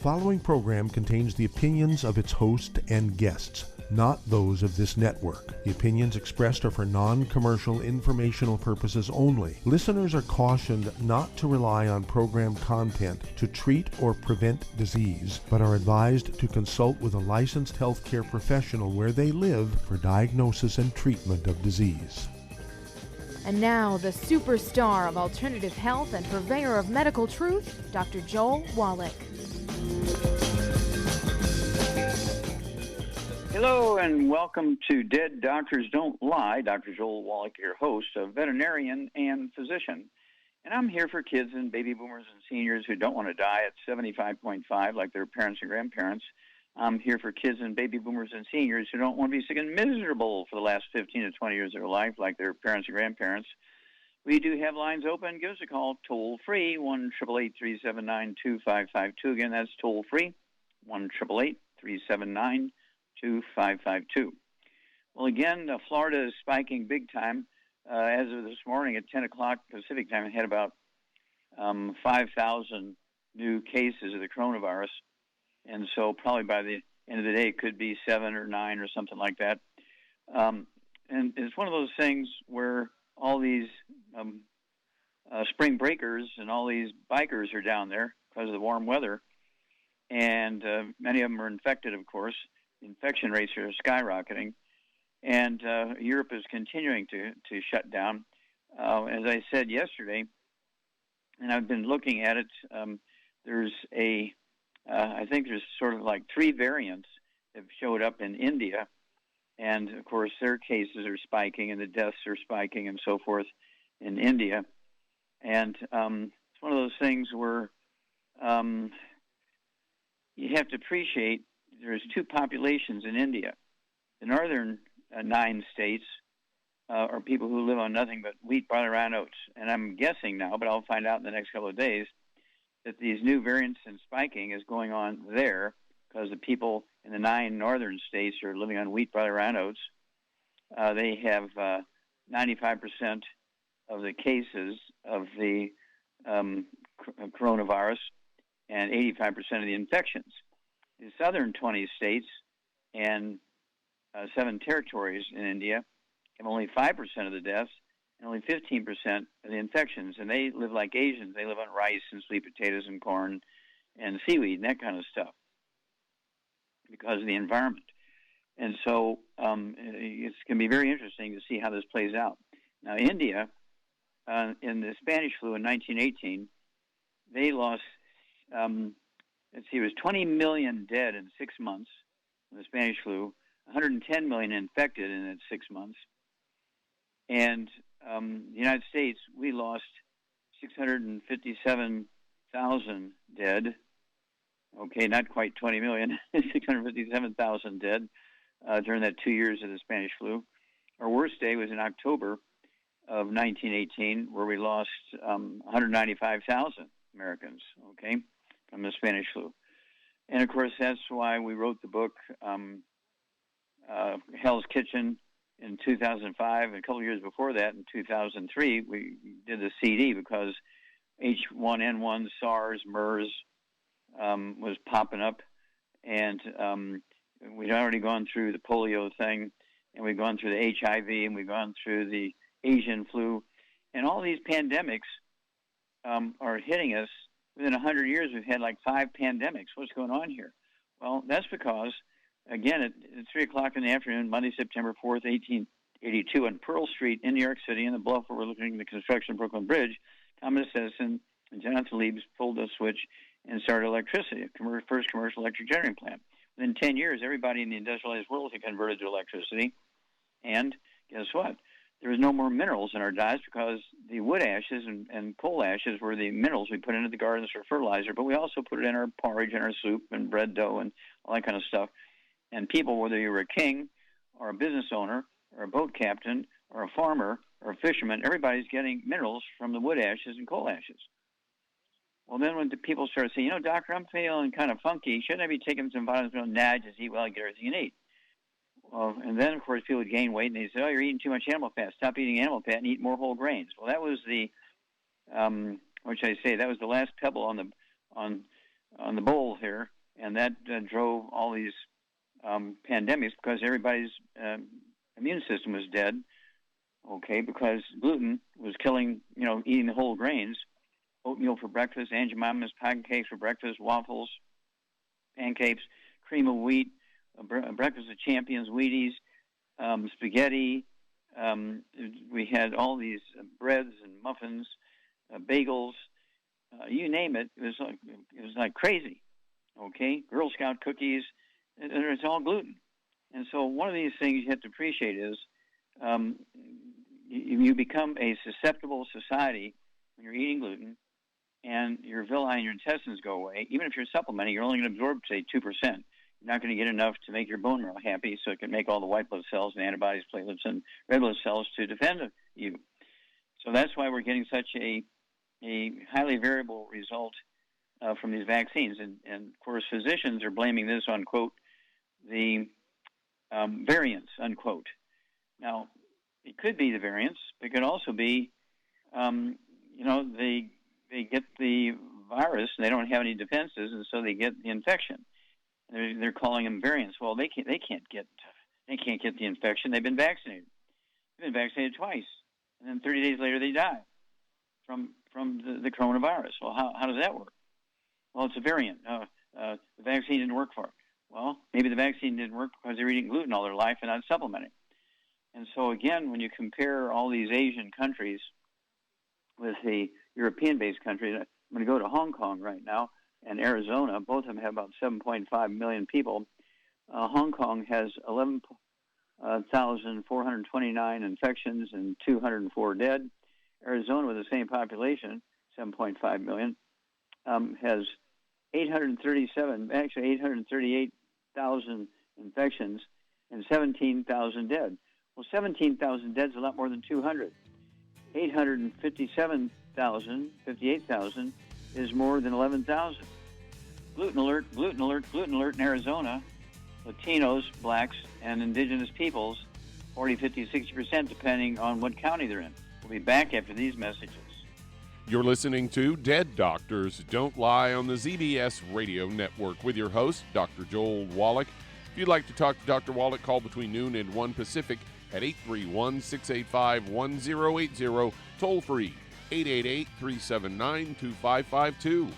following program contains the opinions of its host and guests, not those of this network. The opinions expressed are for non-commercial informational purposes only. Listeners are cautioned not to rely on program content to treat or prevent disease, but are advised to consult with a licensed healthcare professional where they live for diagnosis and treatment of disease. And now, the superstar of alternative health and purveyor of medical truth, Dr. Joel Wallach. Hello and welcome to Dead Doctors Don't Lie. Dr. Joel Wallach, your host, a veterinarian and physician. And I'm here for kids and baby boomers and seniors who don't want to die at 75.5 like their parents and grandparents. I'm here for kids and baby boomers and seniors who don't want to be sick and miserable for the last 15 to 20 years of their life like their parents and grandparents. We do have lines open. Give us a call toll-free, 1-888-379-2552. Again, that's toll-free, 1-888-379-2552. Well, again, Florida is spiking big time. As of this morning at 10 o'clock Pacific time, it had about 5,000 new cases of the coronavirus. And so probably by the end of the day, it could be 7 or 9 or something like that. And it's one of those things where all these spring breakers and all these bikers are down there because of the warm weather. And many of them are infected, of course. Infection rates are skyrocketing. And Europe is continuing to shut down. As I said yesterday, and I've been looking at it, there's I think there's sort of like 3 variants that have showed up in India. And, of course, their cases are spiking and the deaths are spiking and so forth in India. And it's one of those things where you have to appreciate there's 2 populations in India. The northern 9 states are people who live on nothing but wheat, barley, rye, and oats. And I'm guessing now, but I'll find out in the next couple of days, that these new variants and spiking is going on there because the people in the 9 northern states are living on wheat, barley, rye, and oats. They have 95% of the cases of the coronavirus and 85% of the infections. The southern 20 states and 7 territories in India have only 5% of the deaths and only 15% of the infections. And they live like Asians. They live on rice and sweet potatoes and corn and seaweed and that kind of stuff because of the environment. And so it's going to be very interesting to see how this plays out. Now, India, in the Spanish flu in 1918, they lost, it was 20 million dead in 6 months in the Spanish flu, 110 million infected in 6 months. And the United States, we lost 657,000 dead. Okay, not quite 20 million, 657,000 dead during that 2 years of the Spanish flu. Our worst day was in October of 1918, where we lost 195,000 Americans, okay, from the Spanish flu. And, of course, that's why we wrote the book, Hell's Kitchen, in 2005, and a couple of years before that, in 2003, we did the CD because H1N1, SARS, MERS was popping up, and we'd already gone through the polio thing, and we'd gone through the HIV, and we'd gone through the Asian flu, and all these pandemics are hitting us. Within 100 years, we've had like 5 pandemics. What's going on here? Well, that's because again, at 3 o'clock in the afternoon, Monday, September 4th, 1882, on Pearl Street in New York City, in the bluff overlooking the construction of Brooklyn Bridge, Thomas Edison and Jonathan Liebs pulled a switch and started electricity, first commercial electric generating plant. Within 10 years, everybody in the industrialized world had converted to electricity. And guess what? There was no more minerals in our diets because the wood ashes and coal ashes were the minerals we put into the gardens for fertilizer, but we also put it in our porridge and our soup and bread dough and all that kind of stuff. And people, whether you were a king or a business owner or a boat captain or a farmer or a fisherman, everybody's getting minerals from the wood ashes and coal ashes. Well, then when the people started saying, doctor, I'm feeling kind of funky. Shouldn't I be taking some vitamins? Nah, just eat well and get everything you need. Well, and then, of course, people would gain weight, and they said, you're eating too much animal fat. Stop eating animal fat and eat more whole grains. Well, that was the, that was the last pebble on on the bowl here, and that drove all these pandemics because everybody's immune system was dead. Okay, because gluten was killing, eating the whole grains, oatmeal for breakfast, Aunt Jemima's pancakes for breakfast, waffles, pancakes, cream of wheat, breakfast of champions, Wheaties, spaghetti. We had all these breads and muffins, bagels, you name it. It was like crazy. Okay, Girl Scout cookies. It's all gluten. And so one of these things you have to appreciate is you become a susceptible society when you're eating gluten, and your villi and your intestines go away. Even if you're supplementing, you're only going to absorb, say, 2%. You're not going to get enough to make your bone marrow happy so it can make all the white blood cells and antibodies, platelets, and red blood cells to defend you. So that's why we're getting such a highly variable result from these vaccines. And, of course, physicians are blaming this on, quote, the variants, unquote. Now, it could be the variants. It could also be, they get the virus and they don't have any defenses, and so they get the infection. They're calling them variants. Well, they can't get the infection. They've been vaccinated. They've been vaccinated twice, and then 30 days later they die from the coronavirus. Well, how does that work? Well, it's a variant. The vaccine didn't work for it. Well, maybe the vaccine didn't work because they were eating gluten all their life and not supplementing. And so, again, when you compare all these Asian countries with the European-based countries, I'm going to go to Hong Kong right now and Arizona. Both of them have about 7.5 million people. Hong Kong has 11,429 infections and 204 dead. Arizona, with the same population, 7.5 million, has 838,000 infections and 17,000 dead. Well, 17,000 dead is a lot more than 200. 58,000 is more than 11,000. Gluten alert in Arizona. Latinos, blacks, and indigenous peoples, 40, 50, 60%, depending on what county they're in. We'll be back after these messages. You're listening to Dead Doctors Don't Lie on the ZBS Radio Network with your host, Dr. Joel Wallach. If you'd like to talk to Dr. Wallach, call between noon and 1 Pacific at 831-685-1080, toll free, 888-379-2552.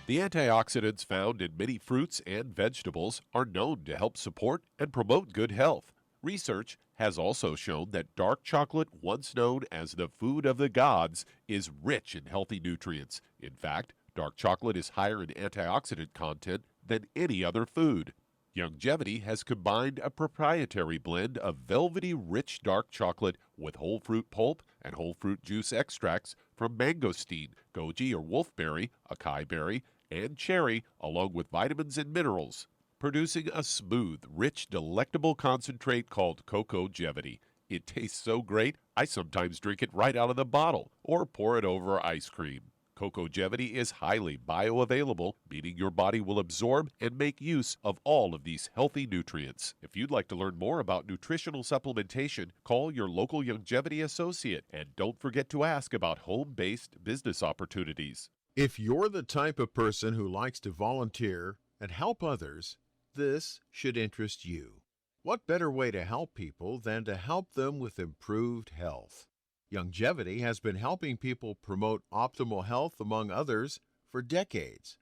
The antioxidants found in many fruits and vegetables are known to help support and promote good health. Research has also shown that dark chocolate, once known as the food of the gods, is rich in healthy nutrients. In fact, dark chocolate is higher in antioxidant content than any other food. Youngevity has combined a proprietary blend of velvety rich dark chocolate with whole fruit pulp and whole fruit juice extracts from mangosteen, goji or wolfberry, acai berry, and cherry, along with vitamins and minerals, producing a smooth, rich, delectable concentrate called Cocogevity. It tastes so great, I sometimes drink it right out of the bottle or pour it over ice cream. Cocogevity is highly bioavailable, meaning your body will absorb and make use of all of these healthy nutrients. If you'd like to learn more about nutritional supplementation, call your local Youngevity associate, and don't forget to ask about home-based business opportunities. If you're the type of person who likes to volunteer and help others, this should interest you. What better way to help people than to help them with improved health? Youngevity has been helping people promote optimal health, among others, for decades.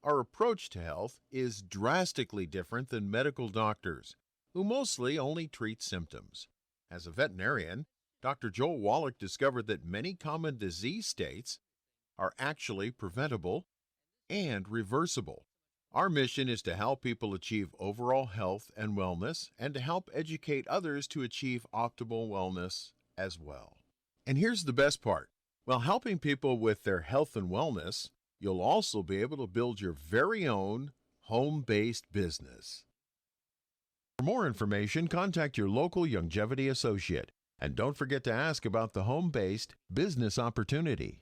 Our approach to health is drastically different than medical doctors, who mostly only treat symptoms. As a veterinarian, Dr. Joel Wallach discovered that many common disease states are actually preventable and reversible. Our mission is to help people achieve overall health and wellness, and to help educate others to achieve optimal wellness as well. And here's the best part. While helping people with their health and wellness, you'll also be able to build your very own home-based business. For more information, contact your local Youngevity associate. And don't forget to ask about the home-based business opportunity.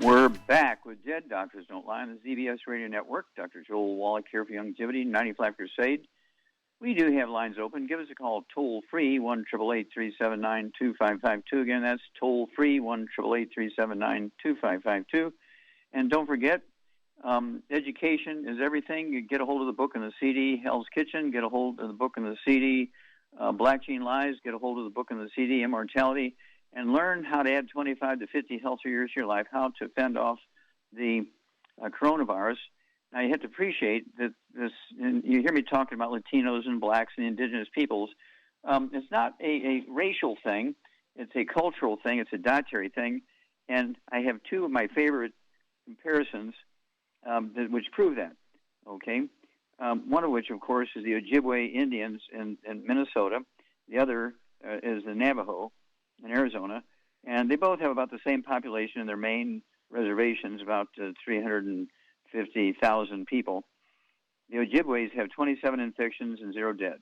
We're back with Dead Doctors Don't Lie on the ZBS Radio Network. Dr. Joel Wallach here for Youngevity, 95 Crusade. We do have lines open. Give us a call toll-free, 1-888-379-2552. Again, that's toll-free, 1-888-379-2552. And don't forget, education is everything. You get a hold of the book and the CD, Hell's Kitchen. Get a hold of the book and the CD, Black Gene Lies. Get a hold of the book and the CD, Immortality. And learn how to add 25 to 50 healthier years to your life, how to fend off the coronavirus. Now, you have to appreciate that this, and you hear me talking about Latinos and blacks and indigenous peoples. It's not a racial thing. It's a cultural thing. It's a dietary thing. And I have two of my favorite comparisons which prove that, okay? One of which, of course, is the Ojibwe Indians in Minnesota. The other is the Navajo in Arizona. And they both have about the same population in their main reservations, about 350,000 people. The Ojibways have 27 infections and 0 dead.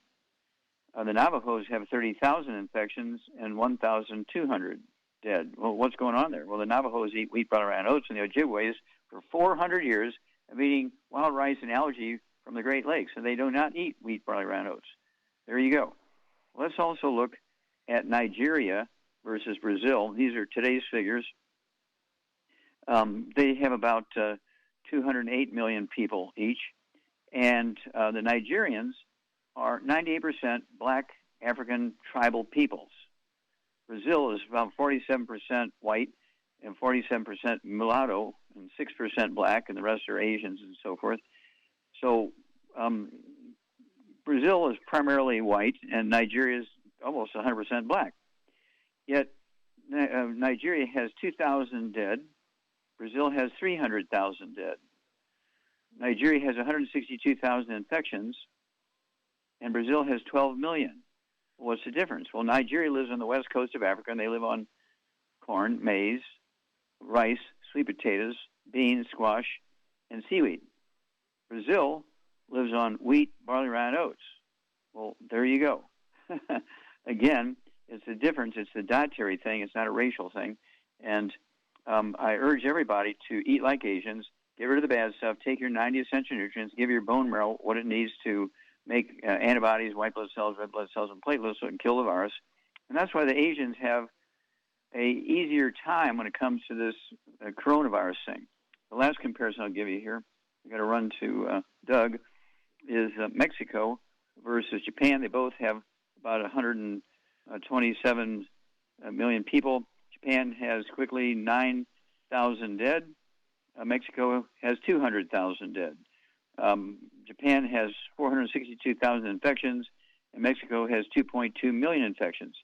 The Navajos have 30,000 infections and 1,200 dead. Well, what's going on there? Well, the Navajos eat wheat, barley, and oats, and the Ojibways, for 400 years, have eating wild rice and algae from the Great Lakes, and they do not eat wheat, barley, and oats. There you go. Let's also look at Nigeria versus Brazil. These are today's figures. They have about 208 million people each, and the Nigerians are 98% black African tribal peoples. Brazil is about 47% white and 47% mulatto and 6% black, and the rest are Asians and so forth. So Brazil is primarily white, and Nigeria is almost 100% black. Yet Nigeria has 2,000 dead. Brazil has 300,000 dead. Nigeria has 162,000 infections, and Brazil has 12 million. What's the difference? Well, Nigeria lives on the west coast of Africa, and they live on corn, maize, rice, sweet potatoes, beans, squash, and seaweed. Brazil lives on wheat, barley, rye, and oats. Well, there you go. Again, it's the difference. It's the dietary thing. It's not a racial thing. And I urge everybody to eat like Asians, get rid of the bad stuff, take your 90 essential nutrients, give your bone marrow what it needs to make antibodies, white blood cells, red blood cells, and platelets so it can kill the virus. And that's why the Asians have a easier time when it comes to this coronavirus thing. The last comparison I'll give you here, I've got to run to Doug, is Mexico versus Japan. They both have about 127 million people. Japan has quickly 9,000 dead. Mexico has 200,000 dead. Japan has 462,000 infections, and Mexico has 2.2 million infections.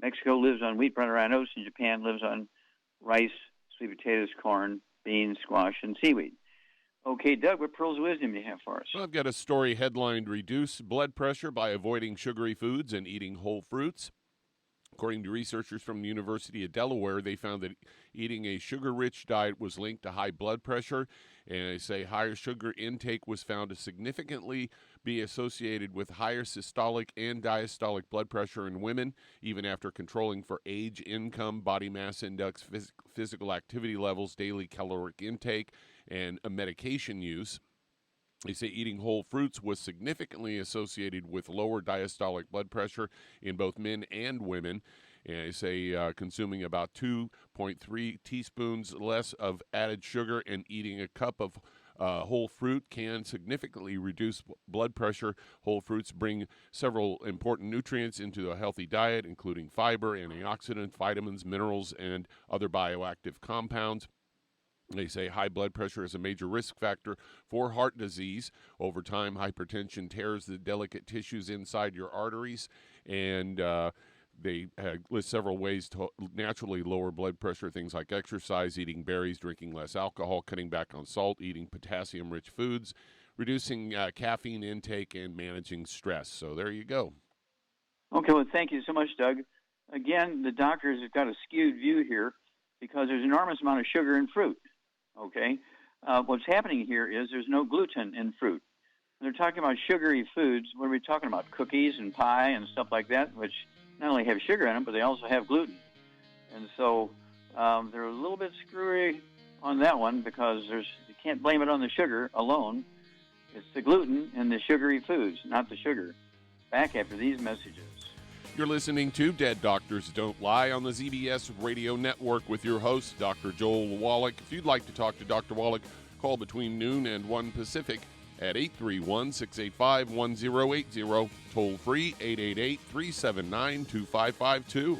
Mexico lives on wheat, barley, rye, and oats, and Japan lives on rice, sweet potatoes, corn, beans, squash, and seaweed. Okay, Doug, what pearls of wisdom do you have for us? Well, I've got a story headlined, Reduce Blood Pressure by Avoiding Sugary Foods and Eating Whole Fruits. According to researchers from the University of Delaware, they found that eating a sugar-rich diet was linked to high blood pressure, and they say higher sugar intake was found to significantly be associated with higher systolic and diastolic blood pressure in women, even after controlling for age, income, body mass index, physical activity levels, daily caloric intake, and medication use. They say eating whole fruits was significantly associated with lower diastolic blood pressure in both men and women. And they say consuming about 2.3 teaspoons less of added sugar and eating a cup of whole fruit can significantly reduce blood pressure. Whole fruits bring several important nutrients into a healthy diet, including fiber, antioxidants, vitamins, minerals, and other bioactive compounds. They say high blood pressure is a major risk factor for heart disease. Over time, hypertension tears the delicate tissues inside your arteries, and they list several ways to naturally lower blood pressure, things like exercise, eating berries, drinking less alcohol, cutting back on salt, eating potassium-rich foods, reducing caffeine intake, and managing stress. So there you go. Okay, well, thank you so much, Doug. Again, the doctors have got a skewed view here because there's an enormous amount of sugar in fruit. Okay, what's happening here is there's no gluten in fruit. When they're talking about sugary foods, what are we talking about? Cookies and pie and stuff like that, which not only have sugar in them, but they also have gluten. And so they're a little bit screwy on that one because you can't blame it on the sugar alone. It's the gluten and the sugary foods, not the sugar. Back after these messages. You're listening to Dead Doctors Don't Lie on the ZBS Radio Network with your host, Dr. Joel Wallach. If you'd like to talk to Dr. Wallach, call between noon and 1 Pacific at 831-685-1080, toll free 888-379-2552.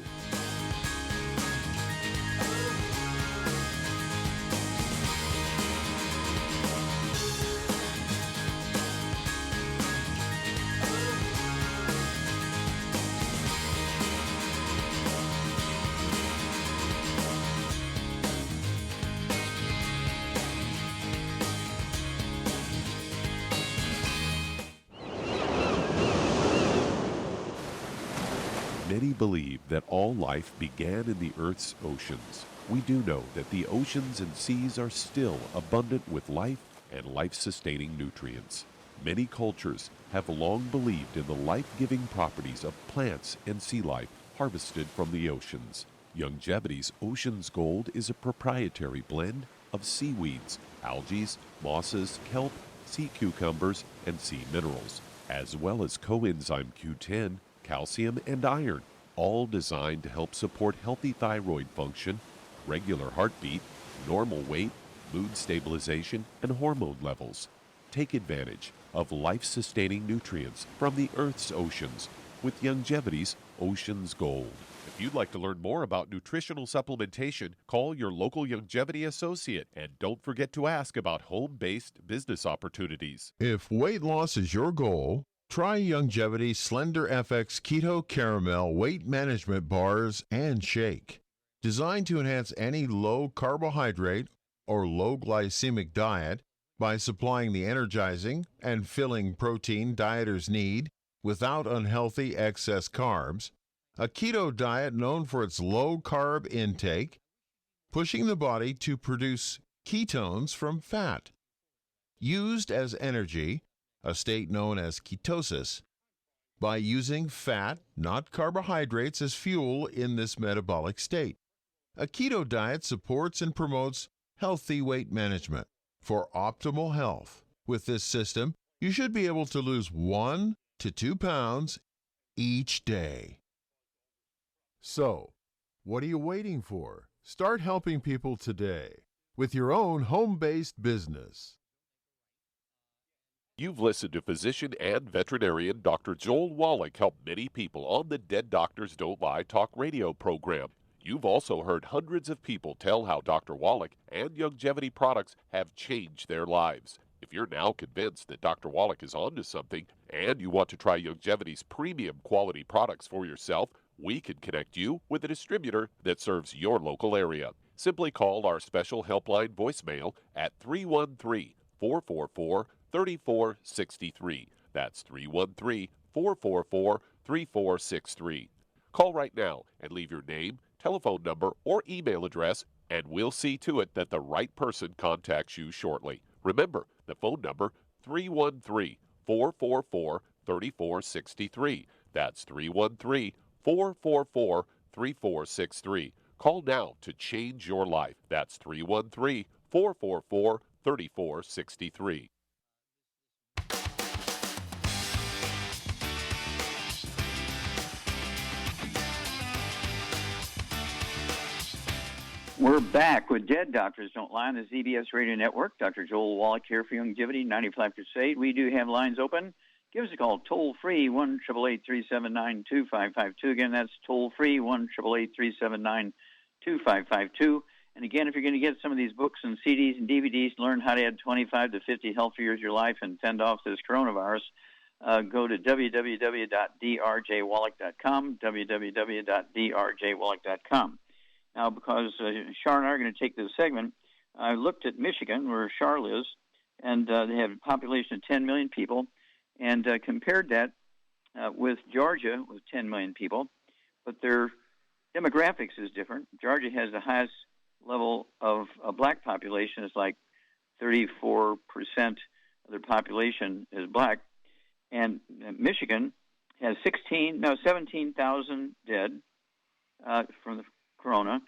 Many believe that all life began in the Earth's oceans. We do know that the oceans and seas are still abundant with life and life-sustaining nutrients. Many cultures have long believed in the life-giving properties of plants and sea life harvested from the oceans. Youngevity's Ocean's Gold is a proprietary blend of seaweeds, algae, mosses, kelp, sea cucumbers, and sea minerals, as well as coenzyme Q10, calcium, and iron, all designed to help support healthy thyroid function, regular heartbeat, normal weight, mood stabilization, and hormone levels. Take advantage of life-sustaining nutrients from the Earth's oceans with Youngevity's Ocean's Gold. If you'd like to learn more about nutritional supplementation, call your local Youngevity associate and don't forget to ask about home-based business opportunities. If weight loss is your goal, try Youngevity Slender FX Keto Caramel Weight Management Bars and Shake. Designed to enhance any low carbohydrate or low glycemic diet by supplying the energizing and filling protein dieters need without unhealthy excess carbs, a keto diet known for its low carb intake, pushing the body to produce ketones from fat. Used as energy, a state known as ketosis, by using fat, not carbohydrates, as fuel in this metabolic state. A keto diet supports and promotes healthy weight management. For optimal health, with this system, you should be able to lose 1 to 2 pounds each day. So, what are you waiting for? Start helping people today with your own home-based business. You've listened to physician and veterinarian Dr. Joel Wallach help many people on the Dead Doctors Don't Lie talk radio program. You've also heard hundreds of people tell how Dr. Wallach and Youngevity products have changed their lives. If you're now convinced that Dr. Wallach is onto something and you want to try Youngevity's premium quality products for yourself, we can connect you with a distributor that serves your local area. Simply call our special helpline voicemail at 313-444-3463. That's 313-444-3463. Call right now and leave your name, telephone number, or email address, and we'll see to it that the right person contacts you shortly. Remember, the phone number, 313-444-3463. That's 313-444-3463. Call now to change your life. That's 313-444-3463. We're back with Dead Doctors Don't Lie on the ZBS Radio Network. Dr. Joel Wallach here for Youngevity, 95 Crusade. We do have lines open. Give us a call, toll-free, 1-888-379-2552. Again, that's toll-free, 1-888-379-2552. And again, if you're going to get some of these books and CDs and DVDs, learn how to add 25 to 50 healthy years of your life and fend off this coronavirus, go to www.drjwallach.com, www.drjwallach.com. Now, because Char and I are going to take this segment, I looked at Michigan, where Char lives, and they have a population of 10 million people, and compared that with Georgia with 10 million people, but their demographics is different. Georgia has the highest level of a black population. It's like 34% of their population is black, and Michigan has 17,000 dead from the corona.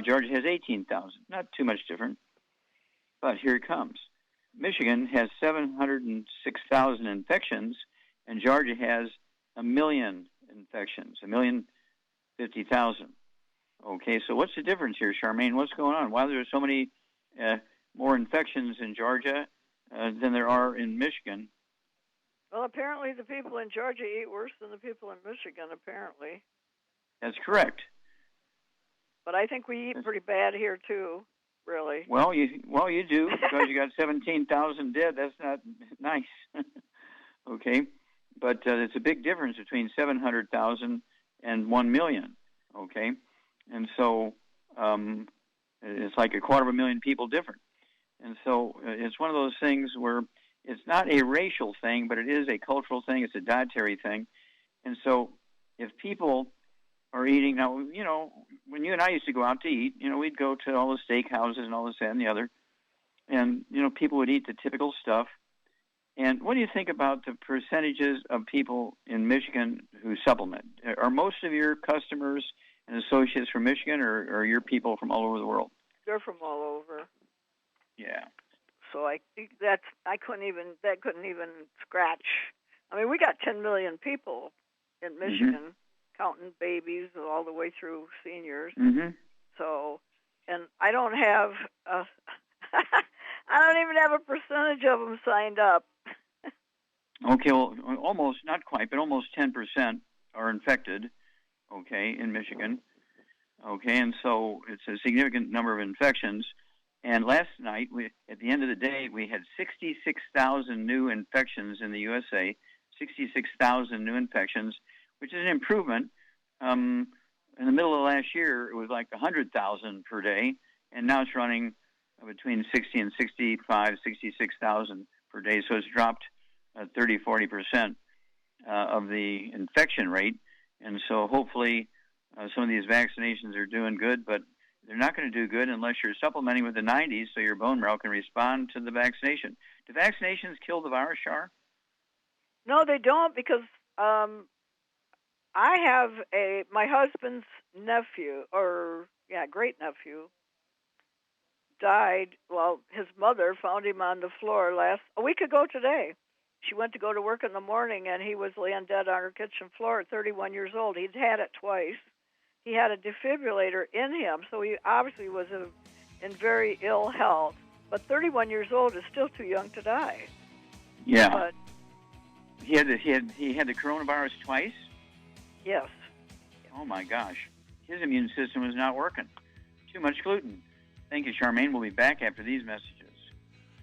Georgia has 18,000. Not too much different. But here it comes. Michigan has 706,000 infections, and Georgia has 1 million infections, 1,050,000. Okay, so what's the difference here, Charmaine? What's going on? Why are there so many more infections in Georgia than there are in Michigan? Well, apparently the people in Georgia eat worse than the people in Michigan, apparently. That's correct. But I think we eat pretty bad here, too, really. Well, you do, because you got 17,000 dead. That's not nice. Okay? But it's a big difference between 700,000 and 1 million. Okay? And so it's like 250,000 people different. And so it's one of those things where it's not a racial thing, but it is a cultural thing. It's a dietary thing. And so if people are eating, now, you know, when you and I used to go out to eat, you know, we'd go to all the steak houses and all this, that, and the other. And, you know, people would eat the typical stuff. And what do you think about the percentages of people in Michigan who supplement? Are most of your customers and associates from Michigan, or are your people from all over the world? They're from all over. Yeah. So I think that couldn't even scratch. I mean, we got 10 million people in Michigan, counting babies all the way through seniors. Mm-hmm. So, and I don't have I don't even have a percentage of them signed up. Okay, well, almost, not quite, but almost 10% are infected, okay, in Michigan. Okay, and so it's a significant number of infections. And last night, at the end of the day, we had 66,000 new infections in the USA, 66,000 new infections, which is an improvement. In the middle of last year, it was like 100,000 per day, and now it's running between 60 and 65, 66,000 per day. So it's dropped 30-40% of the infection rate. And so hopefully some of these vaccinations are doing good, but they're not going to do good unless you're supplementing with the 90s so your bone marrow can respond to the vaccination. Do vaccinations kill the virus, Char? No, they don't, because I have my husband's nephew, great-nephew, died. Well, his mother found him on the floor a week ago today. She went to go to work in the morning, and he was laying dead on her kitchen floor at 31 years old. He'd had it twice. He had a defibrillator in him, so he obviously was in very ill health. But 31 years old is still too young to die. Yeah. But he had the coronavirus twice? Yes. Oh, my gosh. His immune system was not working. Too much gluten. Thank you, Charmaine. We'll be back after these messages.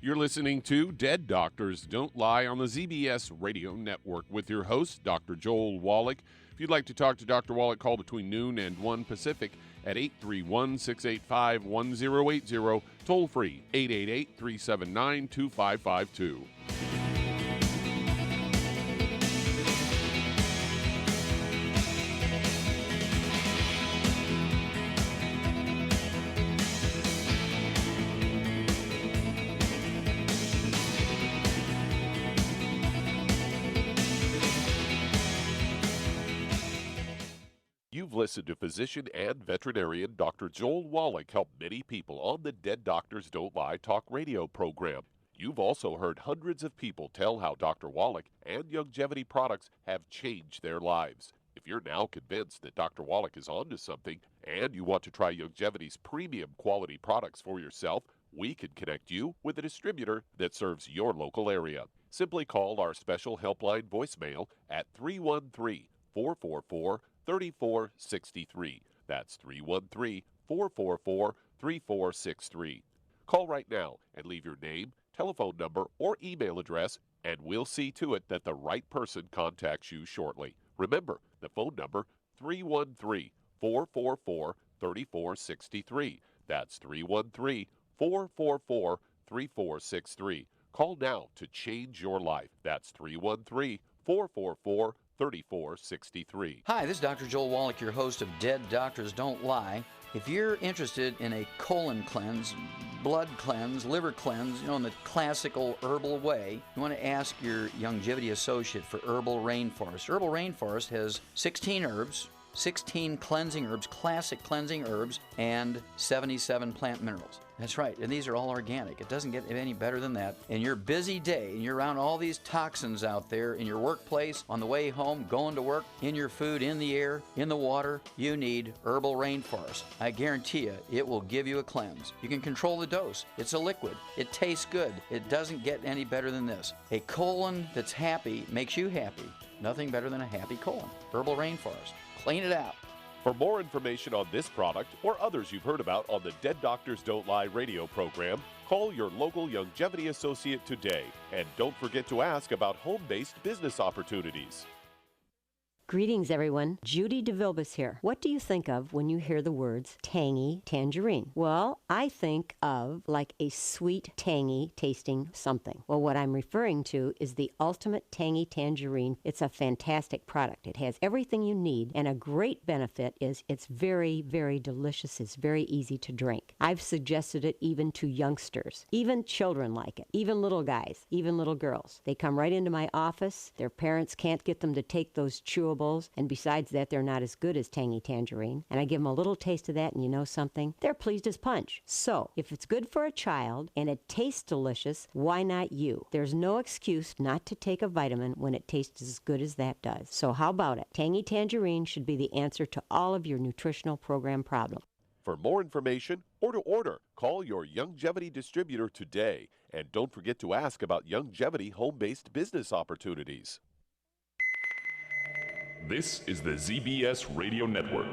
You're listening to Dead Doctors Don't Lie on the ZBS Radio Network with your host, Dr. Joel Wallach. If you'd like to talk to Dr. Wallach, call between noon and 1 Pacific at 831-685-1080, toll free 888-379-2552. You've listened to physician and veterinarian Dr. Joel Wallach help many people on the Dead Doctors Don't Lie talk radio program. You've also heard hundreds of people tell how Dr. Wallach and Youngevity products have changed their lives. If you're now convinced that Dr. Wallach is onto something and you want to try Youngevity's premium quality products for yourself, we can connect you with a distributor that serves your local area. Simply call our special helpline voicemail at 313-444-3463. That's 313-444-3463. Call right now and leave your name, telephone number, or email address, and we'll see to it that the right person contacts you shortly. Remember, the phone number, 313-444-3463. That's 313-444-3463. Call now to change your life. That's 313-444-3463. Hi, this is Dr. Joel Wallach, your host of Dead Doctors Don't Lie. If you're interested in a colon cleanse, blood cleanse, liver cleanse, in the classical herbal way, you want to ask your Youngevity associate for Herbal Rainforest. Herbal Rainforest has 16 herbs, 16 cleansing herbs, classic cleansing herbs, and 77 plant minerals. That's right, and these are all organic. It doesn't get any better than that. In your busy day, and you're around all these toxins out there in your workplace, on the way home, going to work, in your food, in the air, in the water, you need Herbal Rainforest. I guarantee you, it will give you a cleanse. You can control the dose. It's a liquid. It tastes good. It doesn't get any better than this. A colon that's happy makes you happy. Nothing better than a happy colon. Herbal Rainforest. Clean it out. For more information on this product or others you've heard about on the Dead Doctors Don't Lie radio program, call your local Longevity associate today. And don't forget to ask about home-based business opportunities. Greetings, everyone. Judy DeVilbus here. What do you think of when you hear the words tangy tangerine? Well, I think of like a sweet, tangy tasting something. Well, what I'm referring to is the Ultimate Tangy Tangerine. It's a fantastic product. It has everything you need, and a great benefit is it's very, very delicious. It's very easy to drink. I've suggested it even to youngsters. Even children like it. Even little guys. Even little girls. They come right into my office. Their parents can't get them to take those chewables, and besides that, they're not as good as Tangy Tangerine. And I give them a little taste of that, and you know something? They're pleased as punch. So, if it's good for a child and it tastes delicious, why not you? There's no excuse not to take a vitamin when it tastes as good as that does. So how about it? Tangy Tangerine should be the answer to all of your nutritional program problems. For more information or to order, call your Longevity distributor today. And don't forget to ask about Longevity home-based business opportunities. This is the ZBS Radio Network.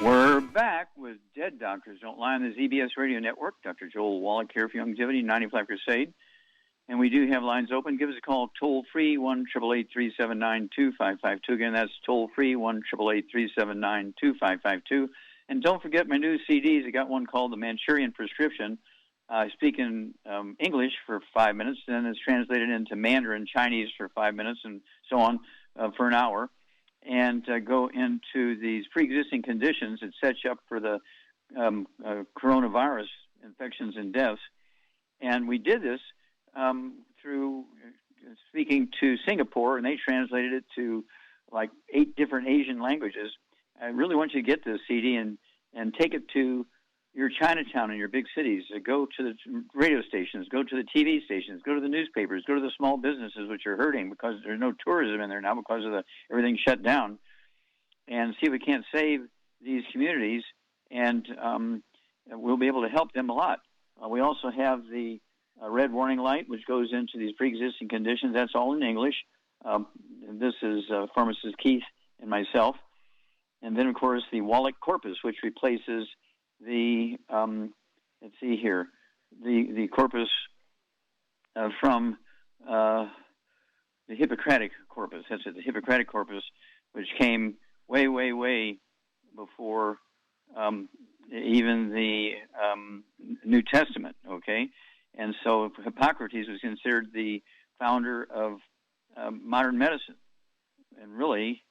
We're back with Dead Doctors Don't Lie on the ZBS Radio Network. Dr. Joel Wallach here for Longevity 95 Crusade. And we do have lines open. Give us a call toll-free, 1-888-379-2552. Again, that's toll-free, 1-888-379-2552. And don't forget my new CDs. I got one called The Manchurian Prescription. I speak in English for 5 minutes, then it's translated into Mandarin Chinese for 5 minutes, and so on for an hour. And go into these pre-existing conditions. It sets you up for the coronavirus infections and deaths. And we did this through speaking to Singapore, and they translated it to like 8 different Asian languages. I really want you to get this CD and take it to your Chinatown and your big cities. Go to the radio stations, go to the TV stations, go to the newspapers, go to the small businesses, which are hurting because there's no tourism in there now because of everything shut down, and see if we can't save these communities, and we'll be able to help them a lot. We also have the red warning light, which goes into these pre-existing conditions. That's all in English. This is pharmacist Keith and myself. And then, of course, the Wallach corpus, which replaces the, let's see here, the corpus from the Hippocratic corpus. That's it, the Hippocratic corpus, which came way, way, way before even the New Testament, okay? And so Hippocrates was considered the founder of modern medicine. And really,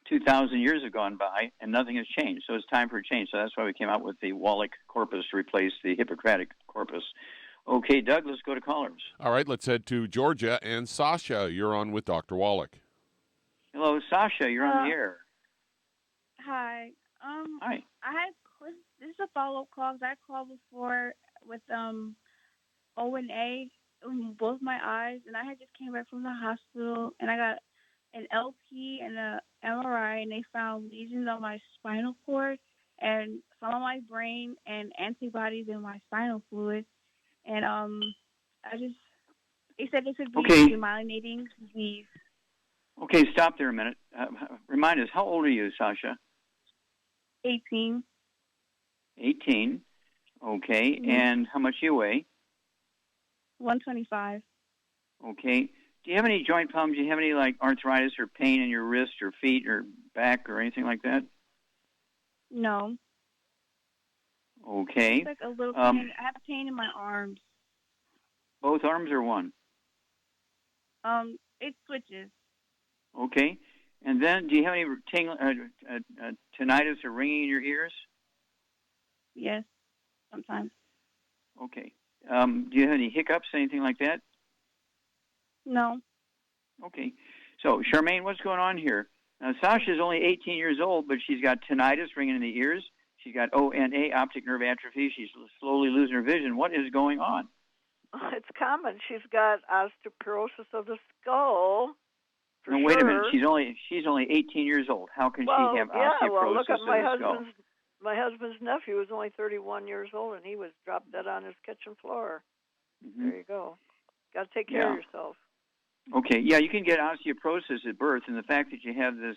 2,000 years have gone by, and nothing has changed. So it's time for a change. So that's why we came out with the Wallach corpus to replace the Hippocratic corpus. Okay, Doug, let's go to callers. All right, let's head to Georgia. And Sasha, you're on with Dr. Wallach. Hello, Sasha, you're on the air. Hi. Hi. This is a follow-up call because I called before with O and A in both my eyes, and I had just came back from the hospital, and I got an LP and a MRI, and they found lesions on my spinal cord and some on my brain and antibodies in my spinal fluid. And they said this could be demyelinating disease. Okay, stop there a minute. Remind us, how old are you, Sasha? 18. 18. Okay, Mm-hmm. And how much do you weigh? 125. Okay. Do you have any joint problems? Do you have any, like, arthritis or pain in your wrist or feet or back or anything like that? No. Okay. It's like a little pain. I have pain in my arms. Both arms or one? It switches. Okay. And then, do you have any tinnitus or ringing in your ears? Yes, sometimes. Okay. Do you have any hiccups, anything like that? No. Okay. So, Charmaine, what's going on here? Now, Sasha's only 18 years old, but she's got tinnitus, ringing in the ears. She's got ONA, optic nerve atrophy. She's slowly losing her vision. What is going on? It's common. She's got osteoporosis of the skull. No, wait a minute. She's only 18 years old. How can she have osteoporosis well, look at of the skull? My husband's nephew was only 31 years old, and he was dropped dead on his kitchen floor. Mm-hmm. There you go. Got to take care of yourself. Okay, yeah, you can get osteoporosis at birth, and the fact that you have this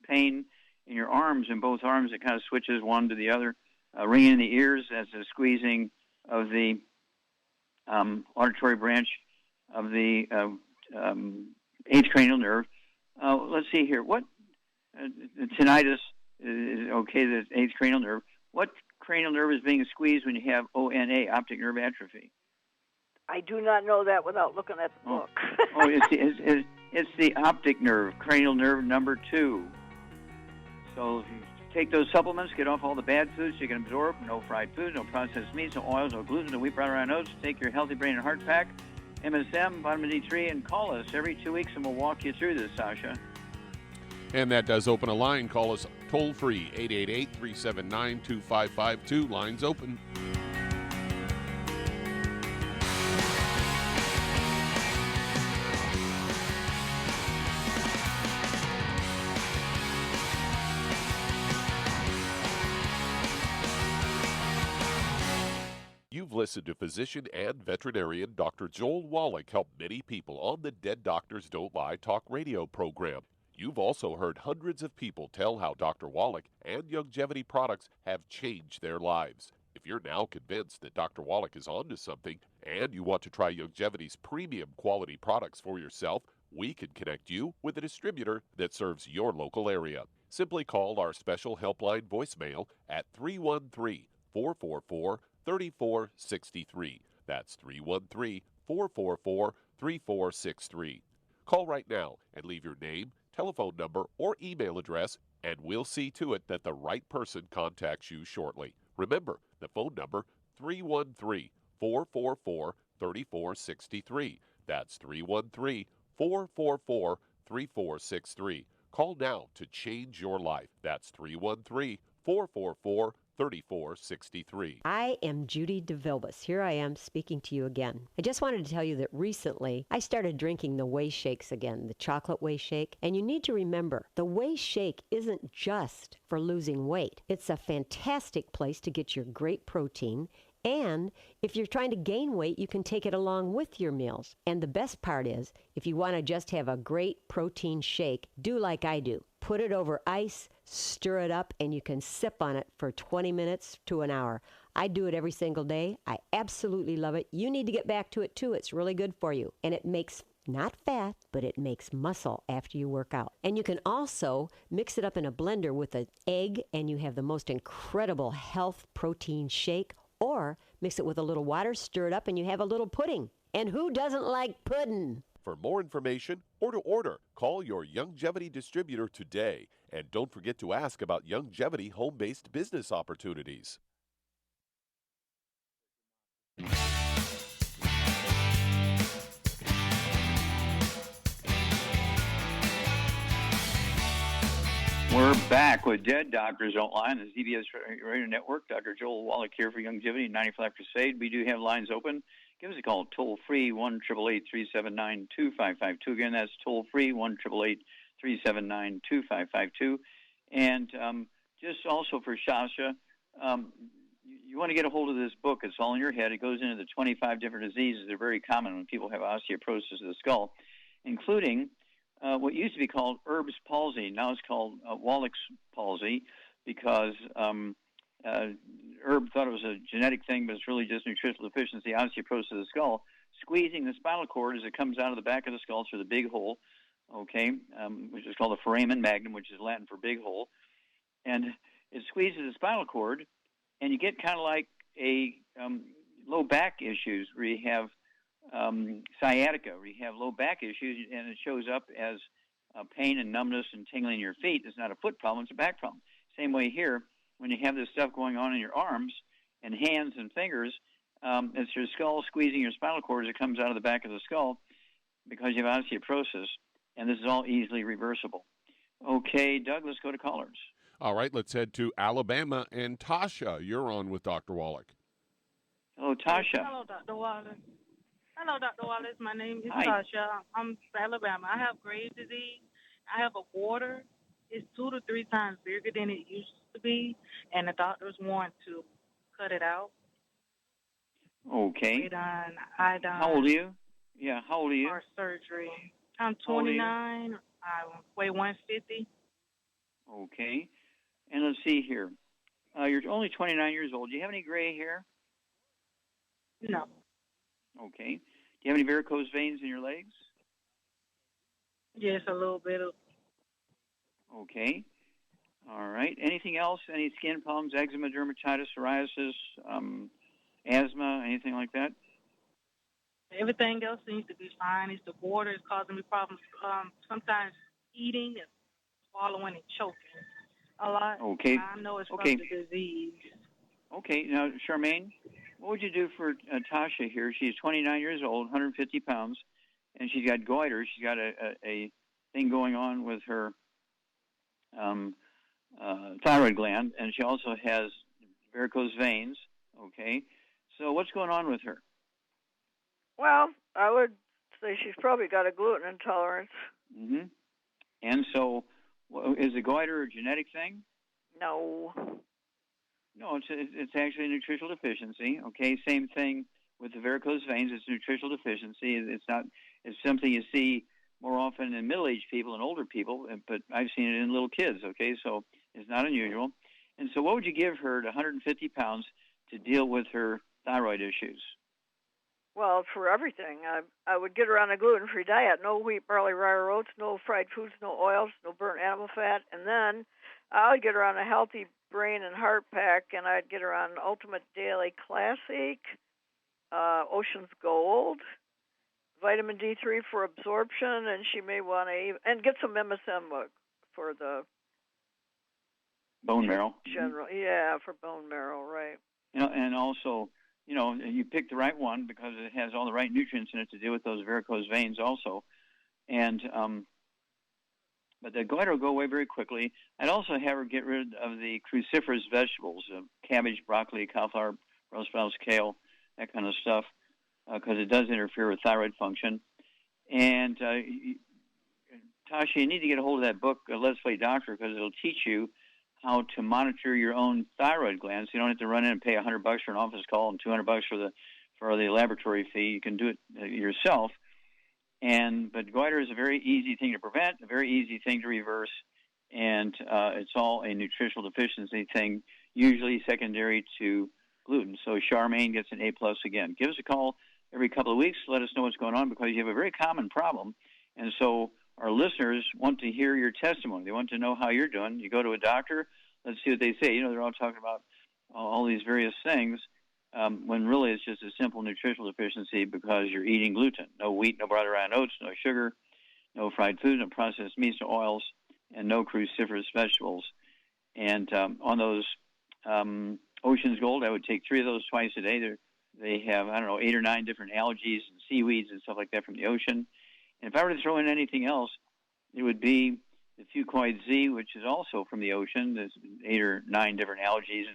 pain in your arms, in both arms, it kind of switches one to the other, ringing in the ears, that's a squeezing of the auditory branch of the eighth cranial nerve. Let's see here. What tinnitus is okay? The eighth cranial nerve. What cranial nerve is being squeezed when you have ONA, optic nerve atrophy? I do not know that without looking at the book. It's the optic nerve, cranial nerve number 2. So if you take those supplements, get off all the bad foods you can absorb, no fried foods, no processed meats, no oils, no gluten, no wheat, brown, rye, oats. Take your Healthy Brain and Heart Pack, MSM, vitamin D3, and call us every 2 weeks, and we'll walk you through this, Sasha. And that does open a line. Call us toll-free, 888-379-2552. Lines open. You've listened to physician and veterinarian Dr. Joel Wallach help many people on the Dead Doctors Don't Lie talk radio program. You've also heard hundreds of people tell how Dr. Wallach and Youngevity products have changed their lives. If you're now convinced that Dr. Wallach is onto something and you want to try Youngevity's premium quality products for yourself, we can connect you with a distributor that serves your local area. Simply call our special helpline voicemail at 313-444-3463. That's 313-444-3463. Call right now and leave your name, telephone number, or email address, and we'll see to it that the right person contacts you shortly. Remember, the phone number, 313-444-3463. That's 313-444-3463. Call now to change your life. That's 313-444-3463. I am Judy DeVilbus. Here I am speaking to you again. I just wanted to tell you that recently I started drinking the Whey Shakes again, the chocolate Whey Shake. And you need to remember, the Whey Shake isn't just for losing weight. It's a fantastic place to get your great protein. And if you're trying to gain weight, you can take it along with your meals. And the best part is, if you want to just have a great protein shake, do like I do. Put it over ice, stir it up, and you can sip on it for 20 minutes to an hour. I do it every single day. I absolutely love it. You need to get back to it too. It's really good for you. And it makes not fat, but it makes muscle after you work out. And you can also mix it up in a blender with an egg, and you have the most incredible health protein shake. Or mix it with a little water, stir it up, and you have a little pudding. And who doesn't like pudding? For more information or to order, call your Youngevity distributor today. And don't forget to ask about Youngevity home-based business opportunities. We're back with Dead Doctors Don't Lie on the ZBS Radio Network. Dr. Joel Wallach here for Youngevity 95 Crusade. We do have lines open. Give us a call, toll-free, 1-888-379-2552. Again, that's toll-free, 1-888-379-2552. And just also for Sasha, you want to get a hold of this book. It's all in your head. It goes into the 25 different diseases that are very common when people have osteoporosis of the skull, including what used to be called Erb's palsy. Now it's called Wallach's palsy because Erb thought it was a genetic thing, but it's really just nutritional deficiency, osteoporosis of the skull, squeezing the spinal cord as it comes out of the back of the skull through the big hole, okay, which is called the foramen magnum, which is Latin for big hole. And it squeezes the spinal cord, and you get kind of like a low back issues where you have sciatica, where you have low back issues, and it shows up as pain and numbness and tingling in your feet. It's not a foot problem, it's a back problem. Same way here, when you have this stuff going on in your arms and hands and fingers, it's your skull squeezing your spinal cord as it comes out of the back of the skull because you have osteoporosis, and this is all easily reversible. Okay, Doug, let's go to callers. All right, let's head to Alabama. And Tasha, you're on with Dr. Wallach. Hello, Tasha. Hello, Dr. Wallace. Hello, Dr. Wallace. My name is Hi. Tasha. I'm from Alabama. I have Graves' disease. I have a water. It's 2 to 3 times bigger than it used to be, and the doctors want to cut it out. Okay. Iodine. How old are you? Yeah, how old are you? Heart surgery. I'm 29. I weigh 150. Okay. And let's see here. You're only 29 years old. Do you have any gray hair? No. Okay. Do you have any varicose veins in your legs? Yes, a little bit of. Okay. All right. Anything else? Any skin problems, eczema, dermatitis, psoriasis, asthma, anything like that? Everything else seems to be fine. It's the water is causing me problems. Sometimes eating and swallowing and choking a lot. Okay. I know it's from Okay. the disease. Okay. Now, Charmaine, what would you do for Tasha here? She's 29 years old, 150 pounds, and she's got goiter. She's got a thing going on with her thyroid gland, and she also has varicose veins. Okay. So what's going on with her? Well, I would say she's probably got a gluten intolerance. Mm-hmm. And so, is the goiter a genetic thing? No. No, it's actually a nutritional deficiency. Okay, same thing with the varicose veins. It's a nutritional deficiency. It's something you see more often in middle-aged people and older people, but I've seen it in little kids. Okay, so it's not unusual. And so, what would you give her at 150 pounds to deal with her thyroid issues? Well, for everything, I would get her on a gluten-free diet. No wheat, barley, rye, or oats, no fried foods, no oils, no burnt animal fat. And then I would get her on a healthy brain and heart pack, and I'd get her on Ultimate Daily Classic, Ocean's Gold, vitamin D3 for absorption, and she may want to and get some MSM for the bone marrow. General, yeah, for bone marrow, right? And also, you picked the right one because it has all the right nutrients in it to deal with those varicose veins also. And but the goiter will go away very quickly. I'd also have her get rid of the cruciferous vegetables, cabbage, broccoli, cauliflower, Brussels sprouts, kale, that kind of stuff, because it does interfere with thyroid function. And Tasha, you need to get a hold of that book, Let's Play Doctor, because it'll teach you how to monitor your own thyroid glands. You don't have to run in and pay $100 for an office call and $200 for the laboratory fee. You can do it yourself. But goiter is a very easy thing to prevent, a very easy thing to reverse, and it's all a nutritional deficiency thing, usually secondary to gluten. So Charmaine gets an A+ again. Give us a call every couple of weeks. Let us know what's going on, because you have a very common problem, and so our listeners want to hear your testimony. They want to know how you're doing. You go to a doctor, let's see what they say. They're all talking about all these various things, when really it's just a simple nutritional deficiency because you're eating gluten. No wheat, no barley, rye, and oats, no sugar, no fried food, no processed meats, no oils, and no cruciferous vegetables. And on those Ocean's Gold, I would take 3 of those twice a day. They have, 8 or 9 different algae and seaweeds and stuff like that from the ocean. And if I were to throw in anything else, it would be the Fucoid Z, which is also from the ocean. There's 8 or 9 different algae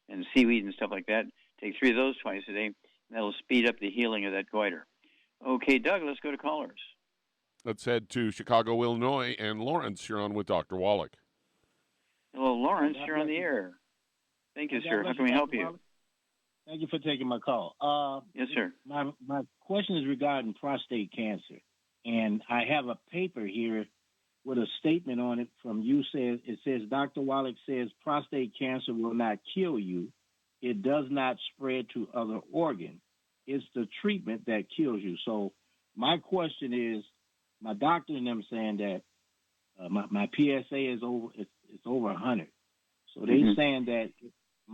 and seaweed and stuff like that. Take 3 of those twice a day, and that'll speed up the healing of that goiter. Okay, Doug, let's go to callers. Let's head to Chicago, Illinois. And Lawrence, you're on with Dr. Wallach. Hello, Lawrence, you're on the air. Thank you, sir. How can we help you? Thank you for taking my call. Yes, sir. My question is regarding prostate cancer. And I have a paper here with a statement on it from you. It says, Dr. Wallach says prostate cancer will not kill you. It does not spread to other organs. It's the treatment that kills you. So my question is, my doctor and them saying that my PSA is over 100. So they saying that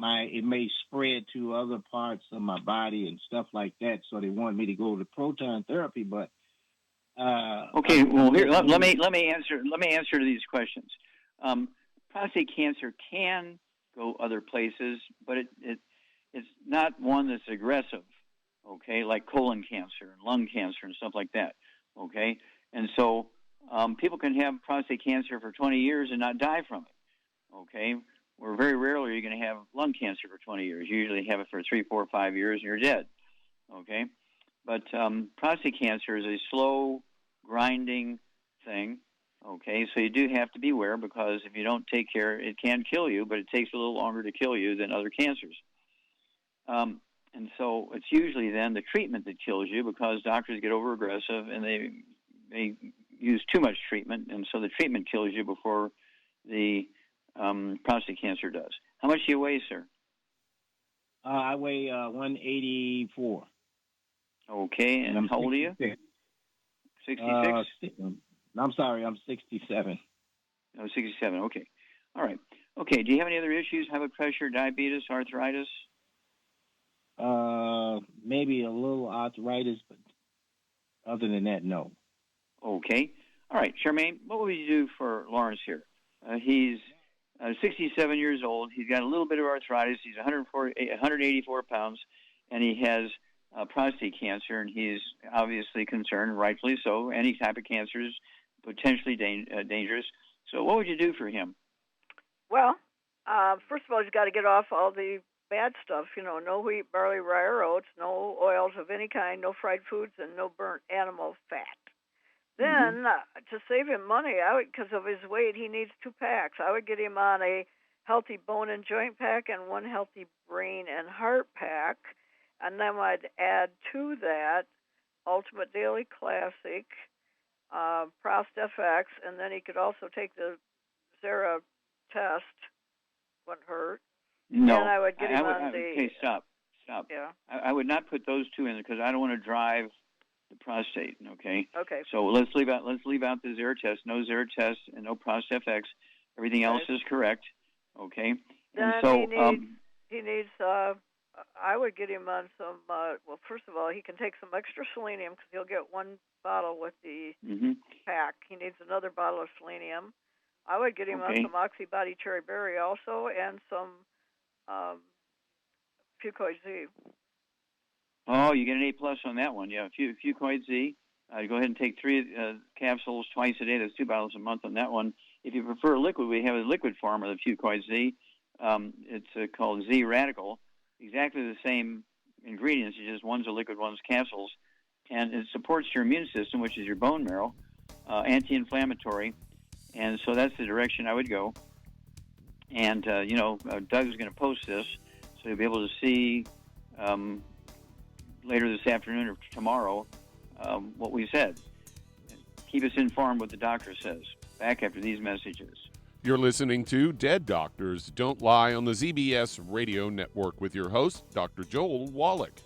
it may spread to other parts of my body and stuff like that. So they want me to go to proton therapy, but okay. Well, here let me answer to these questions. Prostate cancer can go other places, but it's not one that's aggressive. Okay, like colon cancer and lung cancer and stuff like that. Okay, and so people can have prostate cancer for 20 years and not die from it. Okay, where very rarely are you going to have lung cancer for 20 years. You usually have it for 3, 4, 5 years and you're dead. Okay, but prostate cancer is a slow, grinding thing. Okay, so you do have to be aware, because if you don't take care, it can kill you, but it takes a little longer to kill you than other cancers. And so it's usually then the treatment that kills you, because doctors get over-aggressive and they use too much treatment, and so the treatment kills you before the prostate cancer does. How much do you weigh, sir? I weigh 184. Okay, and how old are you? 66? I'm sorry, I'm 67. Oh, 67, okay. All right. Okay, do you have any other issues? High blood pressure, diabetes, arthritis? Maybe a little arthritis, but other than that, no. Okay. All right, Charmaine, what would you do for Lawrence here? He's 67 years old. He's got a little bit of arthritis. He's 184 pounds, and he has prostate cancer, and he's obviously concerned, rightfully so. Any type of cancer is potentially dangerous. So what would you do for him? Well, first of all, he's got to get off all the bad stuff, no wheat, barley, rye, or oats, no oils of any kind, no fried foods, and no burnt animal fat. Then, to save him money, because of his weight, he needs 2 packs. I would get him on a healthy bone and joint pack and 1 healthy brain and heart pack, and then I'd add to that Ultimate Daily Classic, Prost FX, and then he could also take the Zera test. Wouldn't hurt. No, and I would get him okay, stop. Yeah. I would not put those 2 in, because I don't want to drive the prostate. Okay. Okay. So let's leave out the Zera test. No Zera test and no Prost FX. Everything else is correct. Okay. Then and so he needs. I would get him on some. Well, first of all, he can take some extra selenium, because he'll get 1 bottle with the pack. He needs another bottle of selenium. I would get him on some Oxybody Cherry Berry also, and some Fucoid Z. Oh, you get an A+ on that one. Yeah, Fucoid Z. Go ahead and take 3 capsules twice a day. That's 2 bottles a month on that one. If you prefer liquid, we have a liquid form of the Fucoid Z. It's called Z Radical. Exactly the same ingredients. It's just one's a liquid, one's capsules. And it supports your immune system, which is your bone marrow, anti-inflammatory. And so that's the direction I would go. And, Doug's going to post this, so you'll be able to see later this afternoon or tomorrow what we said. Keep us informed what the doctor says. Back after these messages. You're listening to Dead Doctors Don't Lie on the ZBS Radio Network with your host, Dr. Joel Wallach.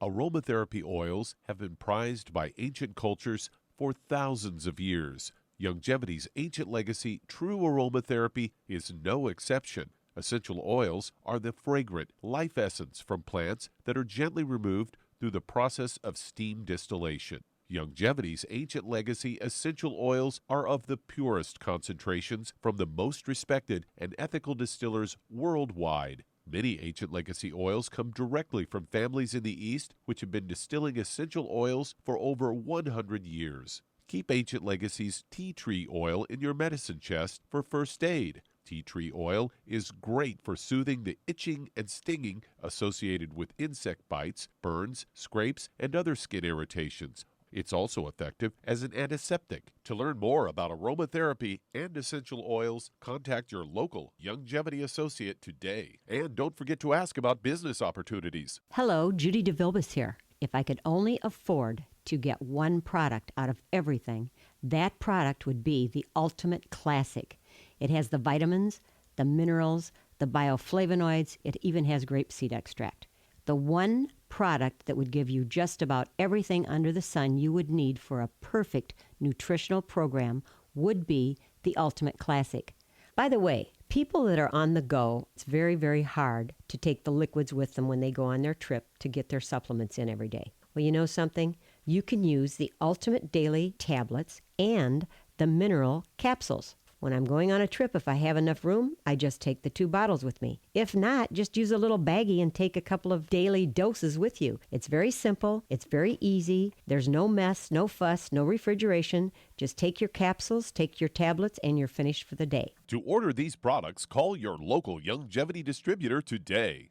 Aromatherapy oils have been prized by ancient cultures for thousands of years. Longevity's ancient legacy, true aromatherapy, is no exception. Essential oils are the fragrant life essence from plants that are gently removed through the process of steam distillation. Longevity's ancient legacy essential oils are of the purest concentrations from the most respected and ethical distillers worldwide. Many ancient legacy oils come directly from families in the East which have been distilling essential oils for over 100 years. Keep Ancient Legacy's tea tree oil in your medicine chest for first aid. Tea tree oil is great for soothing the itching and stinging associated with insect bites, burns, scrapes, and other skin irritations. It's also effective as an antiseptic. To learn more about aromatherapy and essential oils, contact your local Longevity associate today. And don't forget to ask about business opportunities. Hello, Judy DeVilbus here. If I could only afford to get one product out of everything, that product would be the Ultimate Classic. It has the vitamins, the minerals, the bioflavonoids. It even has grapeseed extract. The one product that would give you just about everything under the sun you would need for a perfect nutritional program would be the Ultimate Classic. By the way, people that are on the go, it's very, very hard to take the liquids with them when they go on their trip to get their supplements in every day. Well, you know something? You can use the Ultimate Daily tablets and the mineral capsules. When I'm going on a trip, if I have enough room, I just take the 2 bottles with me. If not, just use a little baggie and take a couple of daily doses with you. It's very simple. It's very easy. There's no mess, no fuss, no refrigeration. Just take your capsules, take your tablets, and you're finished for the day. To order these products, call your local Longevity distributor today.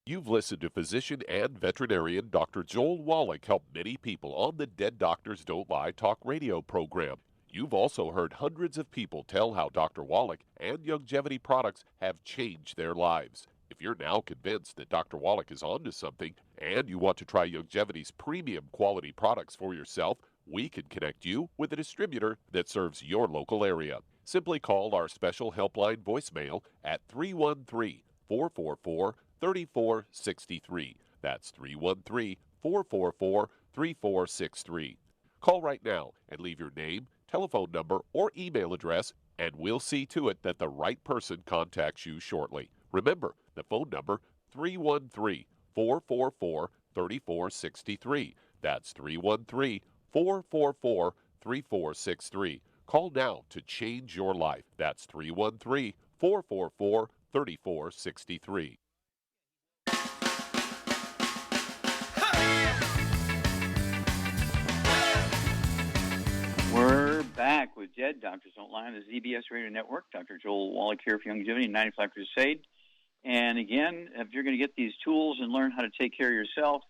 You've listened to physician and veterinarian Dr. Joel Wallach help many people on the Dead Doctors Don't Lie talk radio program. You've also heard hundreds of people tell how Dr. Wallach and Longevity products have changed their lives. If you're now convinced that Dr. Wallach is onto something and you want to try Longevity's premium quality products for yourself, we can connect you with a distributor that serves your local area. Simply call our special helpline voicemail at 313-444-3463. That's 313-444-3463. Call right now and leave your name, telephone number, or email address, and we'll see to it that the right person contacts you shortly. Remember, the phone number, 313-444-3463. That's 313-444-3463. Call now to change your life. That's 313-444-3463. We're back with Dead Doctors Don't Lie on the ZBS Radio Network. Dr. Joel Wallach here for Longevity and 95 Crusade. And again, if you're going to get these tools and learn how to take care of yourself,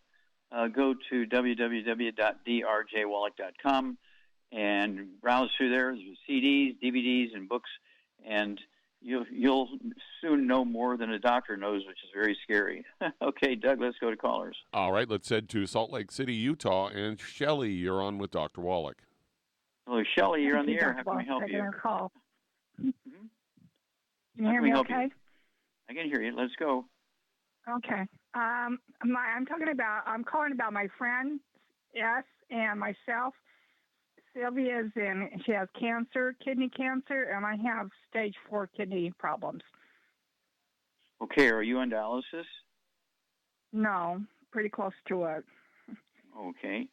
go to www.drjwallach.com and browse through there. There's CDs, DVDs, and books, and you'll soon know more than a doctor knows, which is very scary. Okay, Doug, let's go to callers. All right, let's head to Salt Lake City, Utah. And Shelley, you're on with Dr. Wallach. Hello, Shelley, you're on the air. How can we help you? Call. Mm-hmm. Can you hear me okay? I can hear you. Let's go. Okay. I'm calling about my friend, yes, and myself. Sylvia she has cancer, kidney cancer, and I have stage 4 kidney problems. Okay, are you on dialysis? No, pretty close to it. Okay.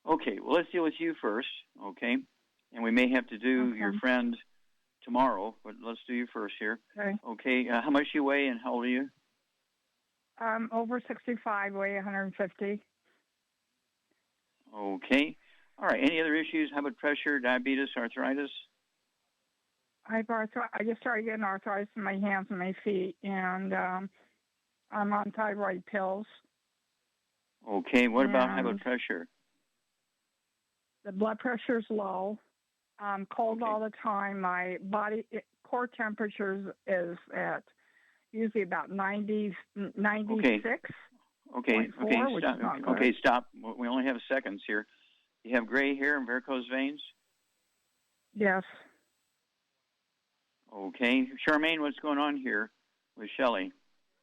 Okay, well, let's deal with you first, okay? And we may have to do your friend tomorrow, but let's do you first here. Okay, how much you weigh and how old are you? I'm over 65, weigh 150. Okay. All right, any other issues? High blood pressure, diabetes, arthritis? I just started getting arthritis in my hands and my feet, and I'm on thyroid pills. Okay, what about high blood pressure? The blood pressure's low. I'm cold all the time. My core temperature is at usually about 96. Okay, stop. We only have seconds here. You have gray hair and varicose veins? Yes. Okay. Charmaine, what's going on here with Shelley?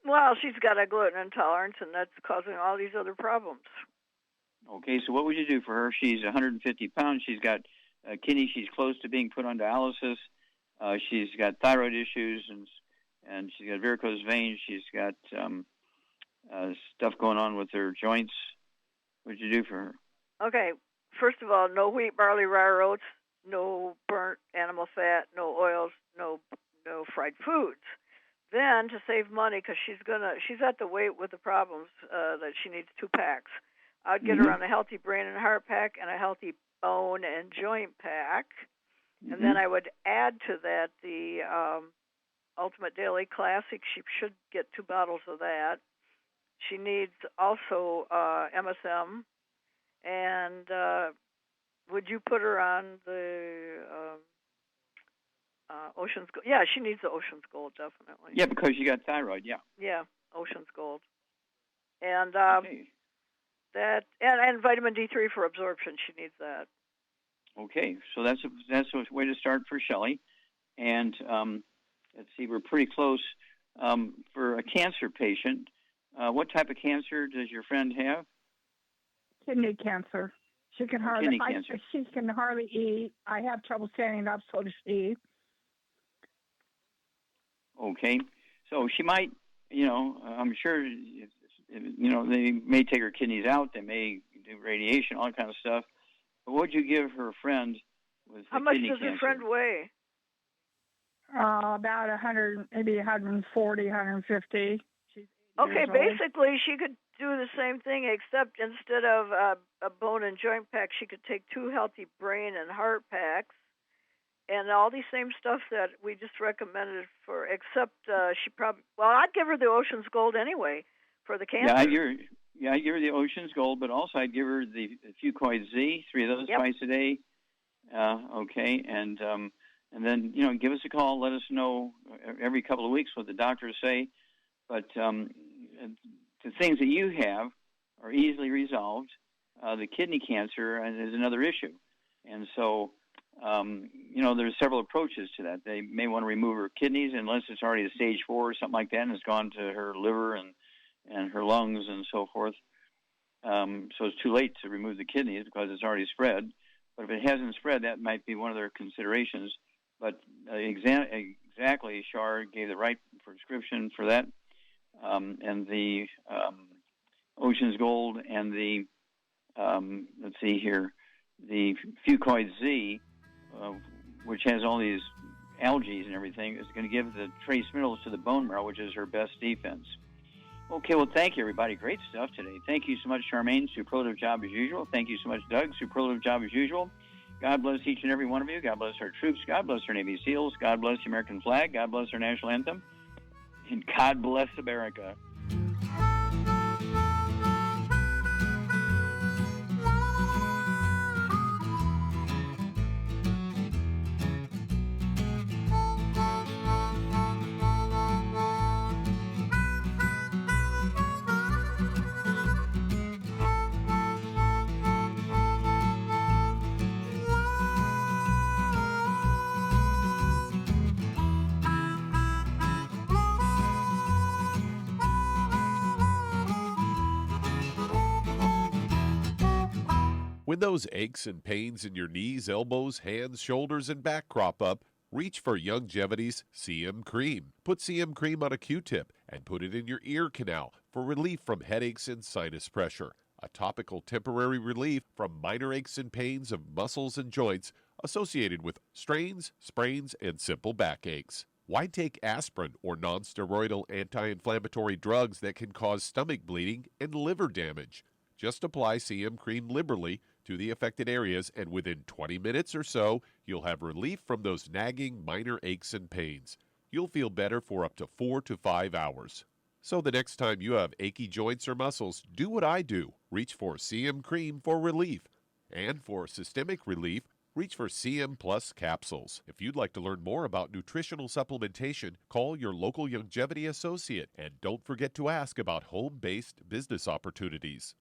Well, she's got a gluten intolerance, and that's causing all these other problems. Okay, so what would you do for her? She's 150 pounds. She's got kidney. She's close to being put on dialysis. She's got thyroid issues, and she's got varicose veins. She's got stuff going on with her joints. What would you do for her? Okay, first of all, no wheat, barley, rye oats, no burnt animal fat, no oils, no fried foods. Then to save money, because she's at the weight with the problems that she needs 2 packs. I'd get her on a healthy brain and heart pack and a healthy bone and joint pack. And then I would add to that the Ultimate Daily Classic. She should get 2 bottles of that. she needs also MSM. And would you put her on the Ocean's Gold? Yeah, she needs the Ocean's Gold, definitely. Yeah, because you got thyroid, yeah. Yeah, Ocean's Gold. And that and vitamin D3 for absorption, she needs that. Okay, so that's a way to start for Shelley. And let's see, we're pretty close. For a cancer patient, what type of cancer does your friend have? Kidney cancer. She can hardly. Cancer. She can hardly eat. I have trouble standing up, so does she. Okay, so she might. I'm sure. They may take her kidneys out. They may do radiation, all that kind of stuff. But what would you give her friend with How much kidney does cancer? her friend weigh? About 100, maybe 140, 150. Okay, basically she could do the same thing, except instead of a bone and joint pack, she could take 2 healthy brain and heart packs, and all the same stuff that we just recommended for. Except she probably, I'd give her the Ocean's Gold anyway for the cancer. I'd give her the Ocean's Gold, but also I'd give her the Fucoid Z, 3 of those twice a day. Okay, and then give us a call. Let us know every couple of weeks what the doctors say. But the things that you have are easily resolved. The kidney cancer is another issue, and so there's several approaches to that. They may want to remove her kidneys unless it's already a stage 4 or something like that, and it's gone to her liver and her lungs and so forth. So it's too late to remove the kidneys because it's already spread. But if it hasn't spread, that might be one of their considerations. But exactly, Shar gave the right prescription for that. And the Ocean's Gold and the, let's see here, the Fucoid Z, which has all these algae and everything, is going to give the trace minerals to the bone marrow, which is her best defense. Okay, well, thank you, everybody. Great stuff today. Thank you so much, Charmaine. Superlative job as usual. Thank you so much, Doug. Superlative job as usual. God bless each and every one of you. God bless our troops. God bless our Navy SEALs. God bless the American flag. God bless our national anthem. And God bless America. When those aches and pains in your knees, elbows, hands, shoulders, and back crop up, reach for Youngevity's CM Cream. Put CM Cream on a Q-tip and put it in your ear canal for relief from headaches and sinus pressure. A topical temporary relief from minor aches and pains of muscles and joints associated with strains, sprains, and simple backaches. Why take aspirin or non-steroidal anti-inflammatory drugs that can cause stomach bleeding and liver damage? Just apply CM Cream liberally to the affected areas, and within 20 minutes or so, you'll have relief from those nagging minor aches and pains. You'll feel better for up to 4 to 5 hours. So the next time you have achy joints or muscles, do what I do. Reach for CM Cream for relief. And for systemic relief, reach for CM Plus capsules. If you'd like to learn more about nutritional supplementation, call your local Youngevity associate, and don't forget to ask about home-based business opportunities.